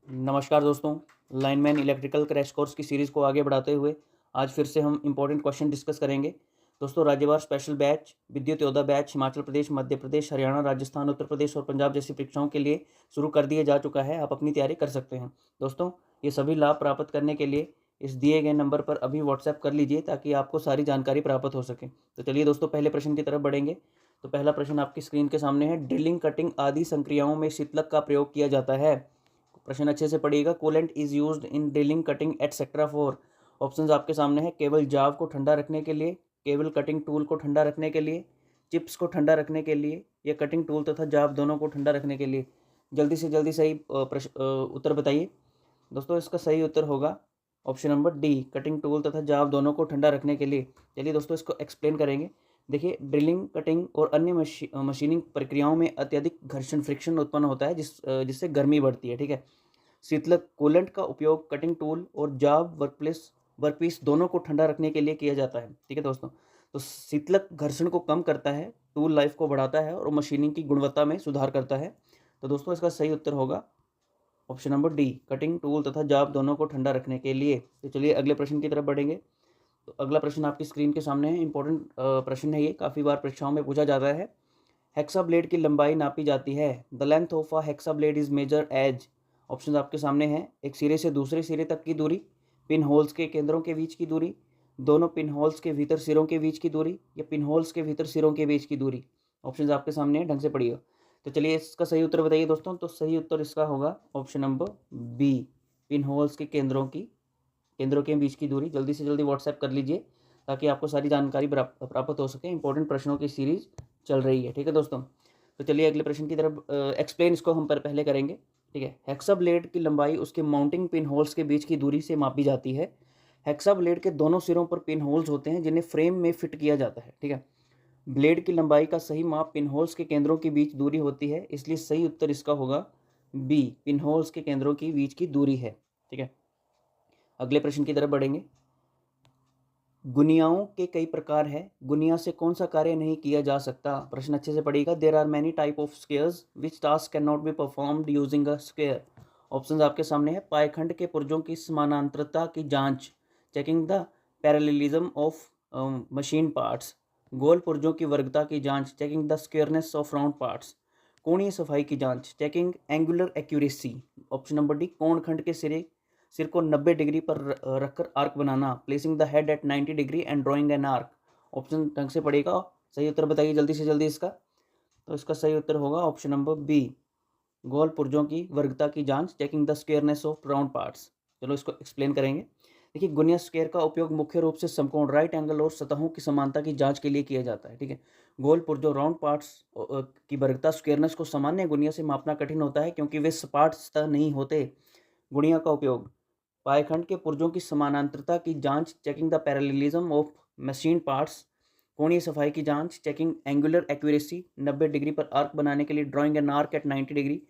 नमस्कार दोस्तों, lineman electrical crash course की सीरीज़ को आगे बढ़ाते हुए आज फिर से हम इम्पोर्टेंट क्वेश्चन डिस्कस करेंगे। दोस्तों, राज्यवार स्पेशल बैच, विद्युत योद्धा बैच हिमाचल प्रदेश, मध्य प्रदेश, हरियाणा, राजस्थान, उत्तर प्रदेश और पंजाब जैसी परीक्षाओं के लिए शुरू कर दिया जा चुका है। आप अपनी तैयारी कर सकते हैं। दोस्तों, ये सभी लाभ प्राप्त करने के लिए इस दिए गए नंबर पर अभी व्हाट्सएप कर लीजिए ताकि आपको सारी जानकारी प्राप्त हो सके। तो चलिए दोस्तों, पहले प्रश्न की तरफ बढ़ेंगे। तो पहला प्रश्न आपकी स्क्रीन के सामने है। ड्रिलिंग, कटिंग आदि संक्रियाओं में शीतलक का प्रयोग किया जाता है। प्रश्न अच्छे से पढ़िएगा। Coolant is used in drilling, cutting etcetera for. Options आपके सामने है। केवल जाव को ठंडा रखने के लिए, केवल कटिंग टूल को ठंडा रखने के लिए, चिप्स को ठंडा रखने के लिए, या कटिंग टूल तथा जाव दोनों को ठंडा रखने के लिए। जल्दी से जल्दी सही उत्तर बताइए। दोस्तों, इसका सही उत्तर होगा option number D, cutting tool तथा जाव दोनों को ठंडा रखने के लिए। चलिए दोस्तों, इसको एक्सप्लेन करेंगे। देखिए, ड्रिलिंग, कटिंग और अन्य मशीनिंग प्रक्रियाओं में अत्यधिक घर्षण, फ्रिक्शन उत्पन्न होता है जिससे गर्मी बढ़ती है। ठीक है। शीतलक, कूलेंट का उपयोग कटिंग टूल और जाब वर्कपीस दोनों को ठंडा रखने के लिए किया जाता है। ठीक है दोस्तों। तो शीतलक घर्षण को कम करता है, टूल लाइफ को बढ़ाता है और मशीनिंग की गुणवत्ता में सुधार करता है। तो दोस्तों, इसका सही उत्तर होगा option number D, cutting tool तथा जाब दोनों को ठंडा रखने के लिए। तो चलिए अगले प्रश्न की तरफ बढ़ेंगे। तो अगला प्रश्न आपकी स्क्रीन के सामने है। इंपॉर्टेंट प्रश्न है ये, काफ़ी बार परीक्षाओं में पूछा जाता है। हेक्सा ब्लेड की लंबाई नापी जाती है। The length of a hacksaw blade is measure as. Option आपके सामने हैं। एक सिरे से दूसरे सिरे तक की दूरी, पिन होल्स के केंद्रों के बीच की दूरी, दोनों पिन होल्स के भीतर सिरों के बीच की दूरी, या पिन होल्स के भीतर सिरों के बीच की दूरी। ऑप्शन आपके सामने है, ढंग से पढ़िएगा। तो चलिए इसका सही उत्तर बताइए दोस्तों। तो सही उत्तर इसका होगा option number B, pin holes के केंद्रों के बीच की दूरी। जल्दी से जल्दी व्हाट्सएप कर लीजिए ताकि आपको सारी जानकारी प्राप्त हो सके। इंपॉर्टेंट प्रश्नों की सीरीज चल रही है। ठीक है दोस्तों। तो चलिए अगले प्रश्न की तरफ एक्सप्लेन इसको हम पहले करेंगे। ठीक है। हेक्सा ब्लेड की लंबाई उसके माउंटिंग पिन होल्स के बीच की दूरी से मापी जाती है। हेक्सा ब्लेड के दोनों सिरों पर पिन होल्स होते हैं जिन्हें फ्रेम में फिट किया जाता है। ठीक है। ब्लेड की लंबाई का सही माप पिन होल्स के केंद्रों के बीच दूरी होती है, इसलिए सही उत्तर इसका होगा बी, पिन होल्स के केंद्रों के बीच की दूरी है। ठीक है। अगले प्रश्न की तरफ बढ़ेंगे। गुनियाओं के कई प्रकार है, गुनिया से कौन सा कार्य नहीं किया जा सकता। प्रश्न अच्छे से पढ़िएगा। There are many type of squares which task can not be performed using a square. Options आपके सामने है। पाएखंड के पुर्जों की समानांतरता की जांच, checking the parallelism of machine parts. गोल पुर्जों की वर्गता की जांच, checking the squareness of round parts. कोणीय सफाई की जांच, checking angular accuracy. Option number D, कोण खंड के सिर को 90 डिग्री पर रखकर आर्क बनाना, placing the head at 90 degree and drawing an arc. Option ढंग से पड़ेगा। सही उत्तर बताइए जल्दी से जल्दी इसका। तो इसका सही उत्तर होगा ऑप्शन नंबर बी, गोल पुर्जों की वर्गता की जांच, checking the squareness of round parts. चलो इसको एक्सप्लेन करेंगे। देखिए, गुनिया स्क्वेयर का उपयोग मुख्य रूप से समकोण, राइट एंगल और सतहों की समानता की जांच के लिए किया जाता है। ठीक है। गोल पुर्जों, राउंड पार्ट्स की वर्गता, स्क्वेयरनेस को सामान्य गुनिया से मापना कठिन होता है क्योंकि वे सपाट सतह नहीं होते। गुनिया का उपयोग पाएखंड के पुर्जों की समानांतरता की जांच, checking the parallelism of machine parts. कोणीय सफाई की जांच, चेकिंग एंगुलर एक्यूरेसी, 90 डिग्री पर आर्क बनाने के लिए drawing an arc at 90 degree.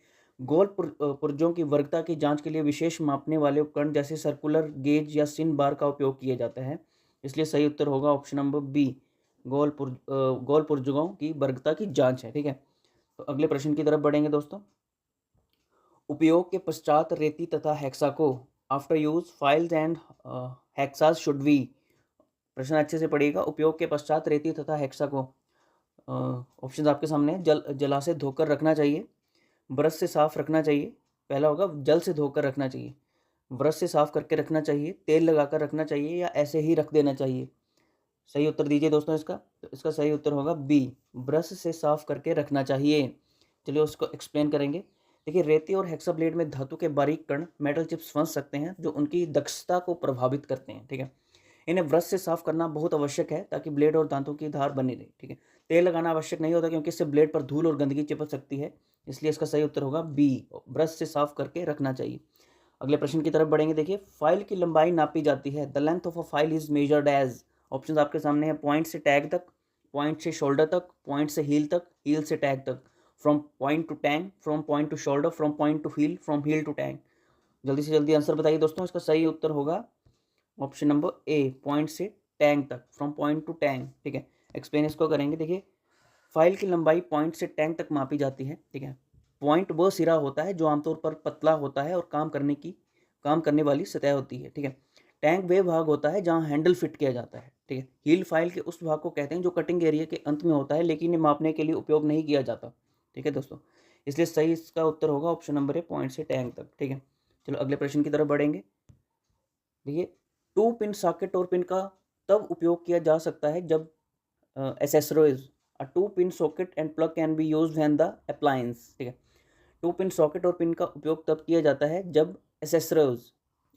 गोल पुर्जों की वर्गता की जांच के लिए विशेष मापने वाले उपकरण जैसे सर्कुलर गेज या सिन बार का उपयोग किया जाता है। इसलिए सही उत्तर होगा ऑप्शन नंबर बी, गोल पुर्जों की वर्गता की जांच है। ठीक है। तो अगले प्रश्न की तरफ बढ़ेंगे दोस्तों। उपयोग के पश्चात रेती तथा हेक्सा को, after use files and hacksaws should be. प्रश्न अच्छे से पढ़िएगा। उपयोग के पश्चात रेती तथा हेक्सा को, ऑप्शन आपके सामने है। जला से धोकर रखना चाहिए, ब्रश से साफ रखना चाहिए। पहला होगा जल से धोकर रखना चाहिए, ब्रश से साफ करके रखना चाहिए, तेल लगाकर रखना चाहिए, या ऐसे ही रख देना चाहिए। सही उत्तर दीजिए दोस्तों इसका। तो इसका सही उत्तर होगा बी, ब्रश से साफ करके रखना चाहिए। चलिए उसको एक्सप्लेन करेंगे। देखिए, रेती और हेक्सा ब्लेड में धातु के बारीक कण, मेटल चिप्स फंस सकते हैं जो उनकी दक्षता को प्रभावित करते हैं। ठीक है। इन्हें ब्रश से साफ करना बहुत आवश्यक है ताकि ब्लेड और दांतों की धार बनी रहे। ठीक है। तेल लगाना आवश्यक नहीं होता क्योंकि इससे ब्लेड पर धूल और गंदगी चिपक सकती है। इसलिए इसका सही उत्तर होगा बी, ब्रश से साफ करके रखना चाहिए। अगले प्रश्न की तरफ बढ़ेंगे। देखिए, फाइल की लंबाई नापी जाती है। The length of a file is measured as. Option आपके सामने है। पॉइंट से टैग तक, पॉइंट से शोल्डर तक, पॉइंट से हील तक, हील से टैग तक, from point to tang, from point to shoulder, from point to heel, from heel to tang. जल्दी से जल्दी आंसर बताइए दोस्तों। इसका सही उत्तर होगा ऑप्शन नंबर ए, पॉइंट से टैंग तक, फ्रॉम पॉइंट टू टैंग। ठीक है। एक्सप्लेन इसको करेंगे। देखिए, फाइल की लंबाई पॉइंट से टैंग तक मापी जाती है। ठीक है। पॉइंट वो सिरा होता है जो आमतौर पर पतला होता है और काम करने वाली सतह होती है, ठीक है। टैंक वे भाग होता है जहाँ हैंडल फिट किया जाता है, ठीक है। हील फाइल के उस भाग को कहते हैं जो कटिंग एरिया के अंत में होता है, लेकिन ये मापने के लिए उपयोग नहीं किया जाता, ठीक है दोस्तों। इसलिए सही इसका उत्तर होगा ऑप्शन नंबर है, पॉइंट से टैंक तक, ठीक है। चलो अगले प्रश्न की तरफ बढ़ेंगे। देखिए, 2 पिन सॉकेट और पिन का तब उपयोग किया जा सकता है जब accessories, a 2 pin socket and plug can be used when the appliance, ठीक है। 2 पिन सॉकेट और पिन का उपयोग तब किया जाता है जब accessories,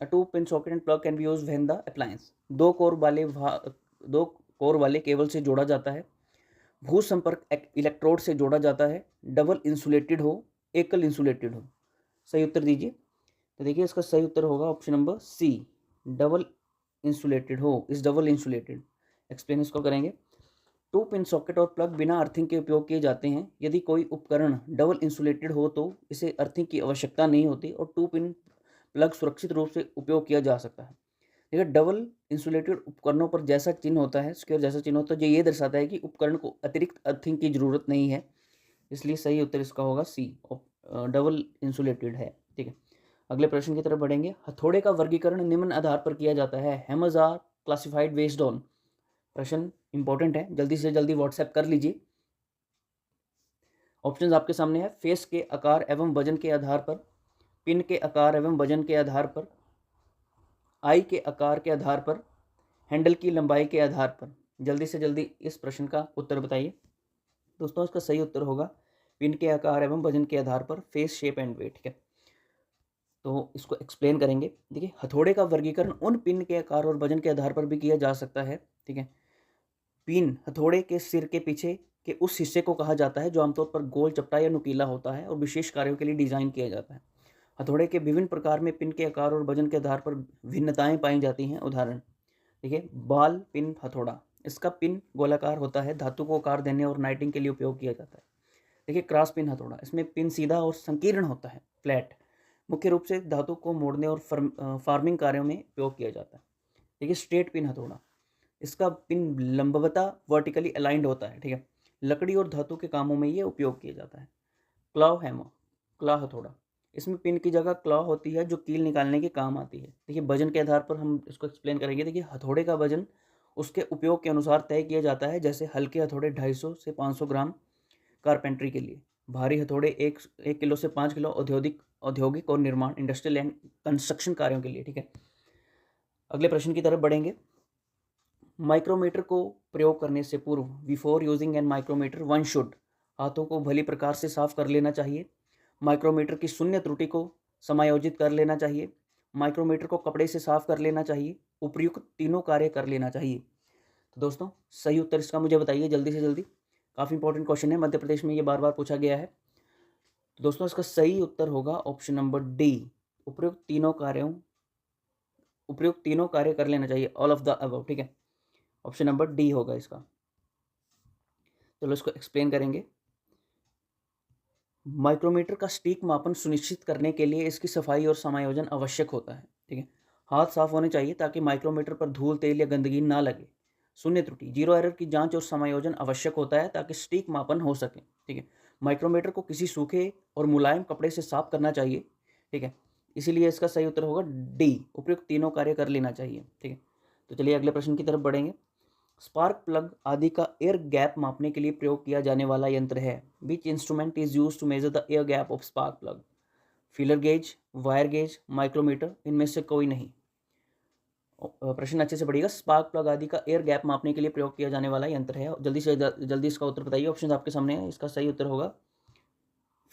a 2 pin socket and plug can be used when the appliance, दो कोर वाले केबल से जोड़ा जाता है, भू संपर्क इलेक्ट्रोड से जोड़ा जाता है, डबल इंसुलेटेड हो, एकल इंसुलेटेड हो। सही उत्तर दीजिए। तो देखिए इसका सही उत्तर होगा option number C, double insulated हो, इस डबल इंसुलेटेड। एक्सप्लेन इसको करेंगे। 2 पिन सॉकेट और प्लग बिना अर्थिंग के उपयोग किए जाते हैं। यदि कोई उपकरण डबल इंसुलेटेड हो तो इसे अर्थिंग की आवश्यकता नहीं होती और 2 पिन प्लग सुरक्षित रूप से उपयोग किया जा सकता है। देखिए, डबल इंसुलेटेड उपकरणों पर जैसा चिन्ह होता है, स्क्वायर जैसा चिन्ह होता है, जो ये दर्शाता है कि उपकरण को अतिरिक्त अर्थिंग की जरूरत नहीं है। इसलिए सही उत्तर इसका होगा सी, डबल इंसुलेटेड है, ठीक है। अगले प्रश्न की तरफ बढ़ेंगे। हथौड़े का वर्गीकरण निम्न आधार पर किया जाता है। Hammers are classified based on, प्रश्न इंपॉर्टेंट है, जल्दी से जल्दी व्हाट्सएप कर लीजिए। ऑप्शंस आपके सामने है। फेस के आकार एवं वजन के आधार पर, पिन के आकार एवं वजन के आधार पर, आई के आकार के आधार पर, हैंडल की लंबाई के आधार पर। जल्दी से जल्दी इस प्रश्न का उत्तर बताइए दोस्तों। इसका सही उत्तर होगा पिन के आकार एवं वजन के आधार पर, फेस शेप एंड वेट, ठीक है। तो इसको एक्सप्लेन करेंगे। देखिए, हथौड़े का वर्गीकरण उन पिन के आकार और वजन के आधार पर भी किया जा सकता है, ठीक है। पिन हथौड़े के सिर के पीछे के उस हिस्से को कहा जाता है जो आमतौर पर गोल, चपटा या नुकीला होता है और विशेष कार्यों के लिए डिजाइन किया जाता है। हथौड़े के विभिन्न प्रकार में पिन के आकार और वजन के आधार पर भिन्नताएं पाई जाती हैं। उदाहरण देखिए, बाल पिन हथौड़ा, इसका पिन गोलाकार होता है, धातु को आकार देने और नाइटिंग के लिए उपयोग किया जाता है। देखिए, क्रॉस पिन हथौड़ा, इसमें पिन सीधा और संकीर्ण होता है, फ्लैट, मुख्य रूप से धातु को मोड़ने और फार्मिंग कार्यों में उपयोग किया जाता है। देखिए, स्ट्रेट पिन हथौड़ा, इसका पिन लंबवता वर्टिकली अलाइंड होता है, ठीक है, लकड़ी और धातु के कामों में ये उपयोग किया जाता है। क्लॉव हैमर, क्लॉ हथौड़ा, इसमें पिन की जगह क्लॉ होती है जो कील निकालने के काम आती है। देखिए, वजन के आधार पर हम इसको एक्सप्लेन करेंगे। देखिए, हथौड़े का वजन उसके उपयोग के अनुसार तय किया जाता है, जैसे हल्के हथौड़े 250 से 500 ग्राम कारपेंट्री के लिए, भारी हथौड़े 1 किलो से 5 किलो औद्योगिक और निर्माण, इंडस्ट्रियल एंड कंस्ट्रक्शन कार्यों के लिए, ठीक है। अगले प्रश्न की तरफ बढ़ेंगे। माइक्रोमीटर को प्रयोग करने से पूर्व, before using an micrometer one should, हाथों को भली प्रकार से साफ कर लेना चाहिए। माइक्रोमीटर की शून्य त्रुटि को समायोजित कर लेना चाहिए। माइक्रोमीटर को कपड़े से साफ कर लेना चाहिए। उपयुक्त तीनों कार्य कर लेना चाहिए। तो दोस्तों, सही उत्तर इसका मुझे बताइए जल्दी से जल्दी। काफ़ी इंपॉर्टेंट क्वेश्चन है, मध्य प्रदेश में ये बार बार पूछा गया है। तो दोस्तों, इसका सही उत्तर होगा ऑप्शन नंबर डी, उपयुक्त तीनों कार्य कर लेना चाहिए, ऑल ऑफ द अबव, ठीक है। ऑप्शन नंबर डी होगा इसका। चलो इसको एक्सप्लेन करेंगे। माइक्रोमीटर का सटीक मापन सुनिश्चित करने के लिए इसकी सफाई और समायोजन आवश्यक होता है, ठीक है। हाथ साफ होने चाहिए ताकि माइक्रोमीटर पर धूल, तेल या गंदगी ना लगे। शून्य त्रुटि, जीरो एरर की जांच और समायोजन आवश्यक होता है ताकि सटीक मापन हो सके, ठीक है। माइक्रोमीटर को किसी सूखे और मुलायम कपड़े से साफ करना चाहिए, ठीक है। इसीलिए इसका सही उत्तर होगा डी, उपयुक्त तीनों कार्य कर लेना चाहिए, ठीक है। तो चलिए अगले प्रश्न की तरफ बढ़ेंगे। स्पार्क प्लग आदि का एयर गैप मापने के लिए प्रयोग किया जाने वाला यंत्र है। Which instrument is use to measure the air gap of spark plug? Feeler gauge, wire gauge, micrometer, इनमें से कोई नहीं। प्रश्न अच्छे से पढ़िएगा। स्पार्क प्लग आदि का एयर गैप मापने के लिए प्रयोग किया जाने वाला यंत्र है। जल्दी से जल्दी इसका उत्तर बताइए। ऑप्शन आपके सामने है, इसका सही उत्तर होगा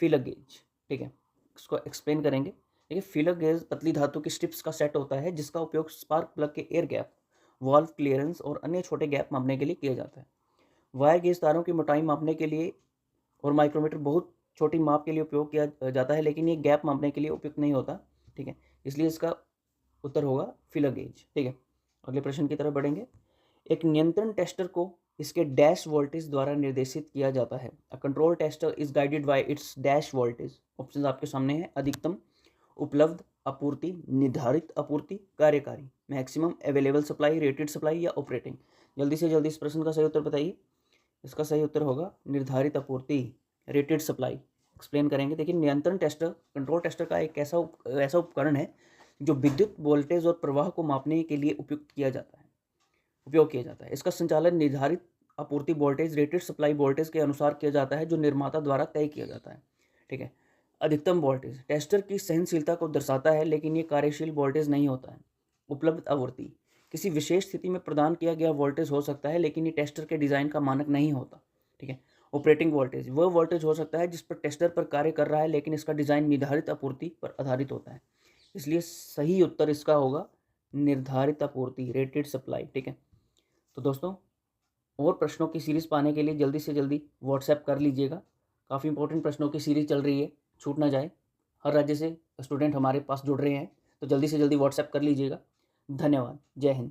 फीलर गेज, ठीक है। इसको एक्सप्लेन करेंगे। देखिए, फीलर गेज पतली धातु की स्ट्रिप्स का सेट होता है जिसका उपयोग स्पार्क प्लग के एयर गैप, वाल्व क्लियरेंस और अन्य छोटे गैप मापने के लिए किया जाता है। वायर गेज तारों की मोटाई मापने के लिए और माइक्रोमीटर बहुत छोटी माप के लिए उपयोग किया जाता है, लेकिन ये गैप मापने के लिए उपयुक्त नहीं होता, ठीक है। इसलिए इसका उत्तर होगा फीलर गेज, ठीक है। अगले प्रश्न की तरफ बढ़ेंगे। एक नियंत्रण टेस्टर को इसके डैश वोल्टेज द्वारा निर्देशित किया जाता है। A control tester is guided by it's dash voltage. Option आपके सामने है। अधिकतम, उपलब्ध आपूर्ति, निर्धारित आपूर्ति, कार्यकारी, maximum available supply, rated supply या ऑपरेटिंग। जल्दी से जल्दी इस प्रश्न का सही उत्तर बताइए। इसका सही उत्तर होगा निर्धारित आपूर्ति, रेटेड सप्लाई, एक्सप्लेन करेंगे। देखिए, नियंत्रण टेस्टर, कंट्रोल टेस्टर का एक ऐसा उपकरण है जो विद्युत वोल्टेज और प्रवाह को मापने के लिए उपयोग किया जाता है। इसका संचालन निर्धारित आपूर्ति वोल्टेज, रेटेड सप्लाई वोल्टेज के अनुसार किया जाता है, जो निर्माता द्वारा तय किया जाता है। ठीक है। अधिकतम वोल्टेज टेस्टर की सहनशीलता को दर्शाता है, लेकिन ये कार्यशील वोल्टेज नहीं होता है। उपलब्ध आवृत्ति किसी विशेष स्थिति में प्रदान किया गया वोल्टेज हो सकता है, लेकिन ये टेस्टर के डिज़ाइन का मानक नहीं होता। ठीक है। ऑपरेटिंग वोल्टेज वह वोल्टेज हो सकता है जिस पर टेस्टर पर कार्य कर रहा है, लेकिन इसका डिज़ाइन निर्धारित आपूर्ति पर आधारित होता है। इसलिए सही उत्तर इसका होगा निर्धारित आपूर्ति, रेटेड सप्लाई। ठीक है। तो दोस्तों, और प्रश्नों की सीरीज़ पाने के लिए जल्दी से जल्दी व्हाट्सएप कर लीजिएगा। काफ़ी इंपॉर्टेंट प्रश्नों की सीरीज़ चल रही है, छूट ना जाए। हर राज्य से स्टूडेंट हमारे पास जुड़ रहे हैं, तो जल्दी से जल्दी व्हाट्सएप कर लीजिएगा। धन्यवाद। जय हिंद।